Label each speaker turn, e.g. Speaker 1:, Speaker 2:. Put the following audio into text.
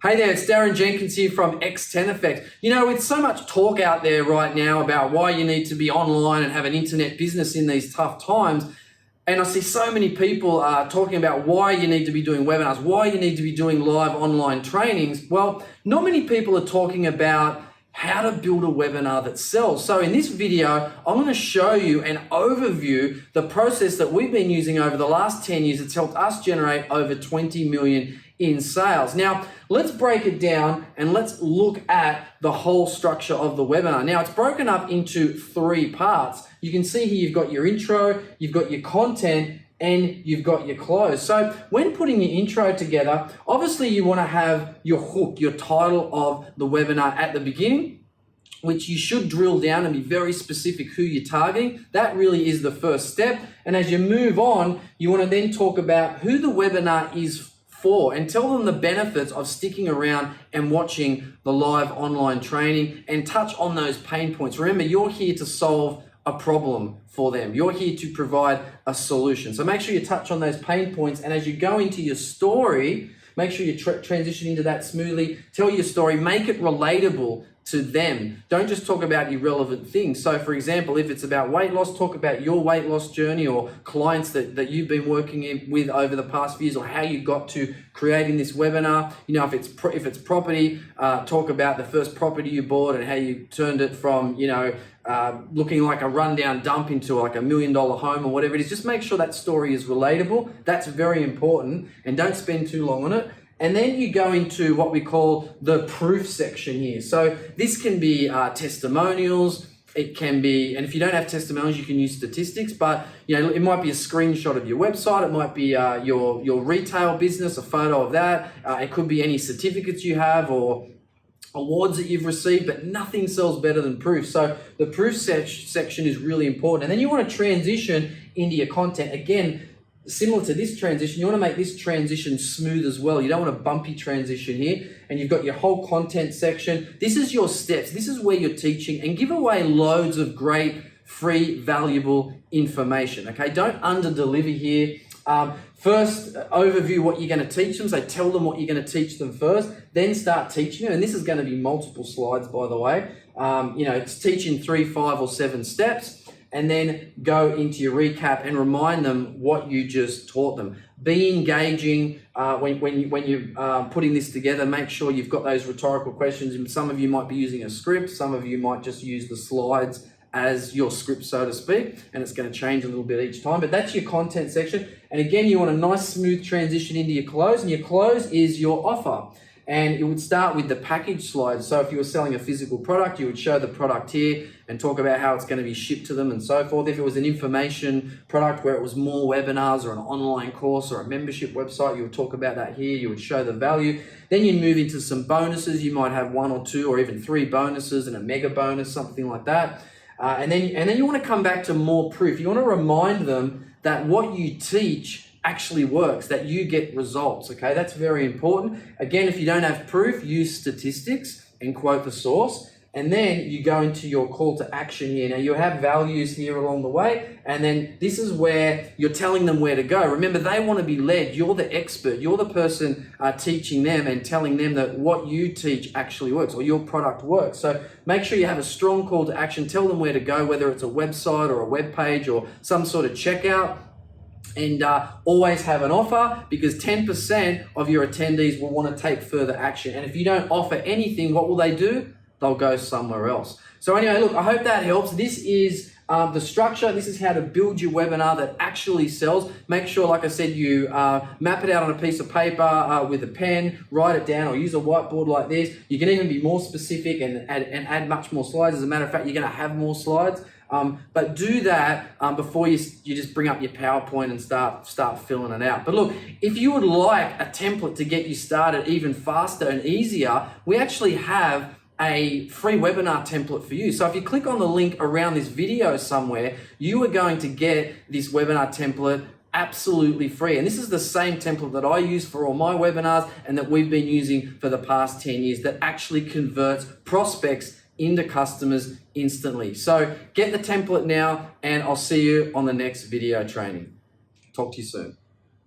Speaker 1: Hey there, it's Darren Jenkins here from X10 Effects. You know, with so much talk out there right now about why you need to be online and have an internet business in these tough times, and I see so many people talking about why you need to be doing webinars, why you need to be doing live online trainings. Well, not many people are talking about how to build a webinar that sells. So in this video, I'm going to show you an overview, the process that we've been using over the last 10 years. It's helped us generate over 20 million in sales. Now, let's break it down and let's look at the whole structure of the webinar. Now, it's broken up into 3 parts. You can see here you've got your intro, you've got your content, and you've got your close. So when putting your intro together, obviously you want to have your hook, your title of the webinar at the beginning, which you should drill down and be very specific who you're targeting. That really is the first step. And as you move on, you want to then talk about who the webinar is for and tell them the benefits of sticking around and watching the live online training and touch on those pain points. Remember, you're here to solve a problem for them. You're here to provide a solution. So make sure you touch on those pain points. And as you go into your story, make sure you transition into that smoothly. Tell your story, make it relatable to them. Don't just talk about irrelevant things. So for example, if it's about weight loss, talk about your weight loss journey or clients that you've been working with over the past few years, or how you got to creating this webinar. You know, if it's property, talk about the first property you bought and how you turned it from, looking like a rundown dump into like $1 million home or whatever it is. Just make sure that story is relatable. That's very important, and don't spend too long on it. And then you go into what we call the proof section here. So this can be testimonials. It can be, and if you don't have testimonials, you can use statistics, but it might be a screenshot of your website. It might be your retail business, a photo of that. It could be any certificates you have or awards that you've received, but nothing sells better than proof. So the proof section is really important. And then you want to transition into your content. Again, similar to this transition, you want to make this transition smooth as well. You don't want a bumpy transition here. And you've got your whole content section. This is your steps. This is where you're teaching, and give away loads of great, free, valuable information. Okay, don't under-deliver here. First, overview what you're going to teach them. So tell them what you're going to teach them first, then start teaching them. And this is going to be multiple slides, by the way. It's teaching 3, 5, or 7 steps. And then go into your recap and remind them what you just taught them. Be engaging when you're putting this together. Make sure you've got those rhetorical questions. And some of you might be using a script. Some of you might just use the slides as your script, so to speak. And it's going to change a little bit each time. But that's your content section. And again, you want a nice smooth transition into your close. And your close is your offer. And it would start with the package slide. So if you were selling a physical product, you would show the product here and talk about how it's going to be shipped to them and so forth. If it was an information product where it was more webinars or an online course or a membership website, you would talk about that here. You would show the value. Then you'd move into some bonuses. You might have 1 or 2 or even 3 bonuses and a mega bonus, something like that. And then you want to come back to more proof. You want to remind them that what you teach actually works, that you get results, okay? That's very important. Again, if you don't have proof, use statistics and quote the source. And then you go into your call to action here. Now you have values here along the way, and then this is where you're telling them where to go. Remember, they want to be led. You're the expert. You're the person teaching them and telling them that what you teach actually works, or your product works. So make sure you have a strong call to action. Tell them where to go, whether it's a website or a web page or some sort of checkout. And always have an offer, because 10% of your attendees will want to take further action. And if you don't offer anything, what will they do? They'll go somewhere else. So anyway, look, I hope that helps. This is the structure. This is how to build your webinar that actually sells. Make sure, like I said, you map it out on a piece of paper with a pen, write it down, or use a whiteboard like this. You can even be more specific and add much more slides. As a matter of fact, you're going to have more slides. But do that before you just bring up your PowerPoint and start filling it out. But look, if you would like a template to get you started even faster and easier, we actually have a free webinar template for you. So if you click on the link around this video somewhere, you are going to get this webinar template absolutely free. And this is the same template that I use for all my webinars and that we've been using for the past 10 years, that actually converts prospects into customers instantly. So get the template now, and I'll see you on the next video training. Talk to you soon.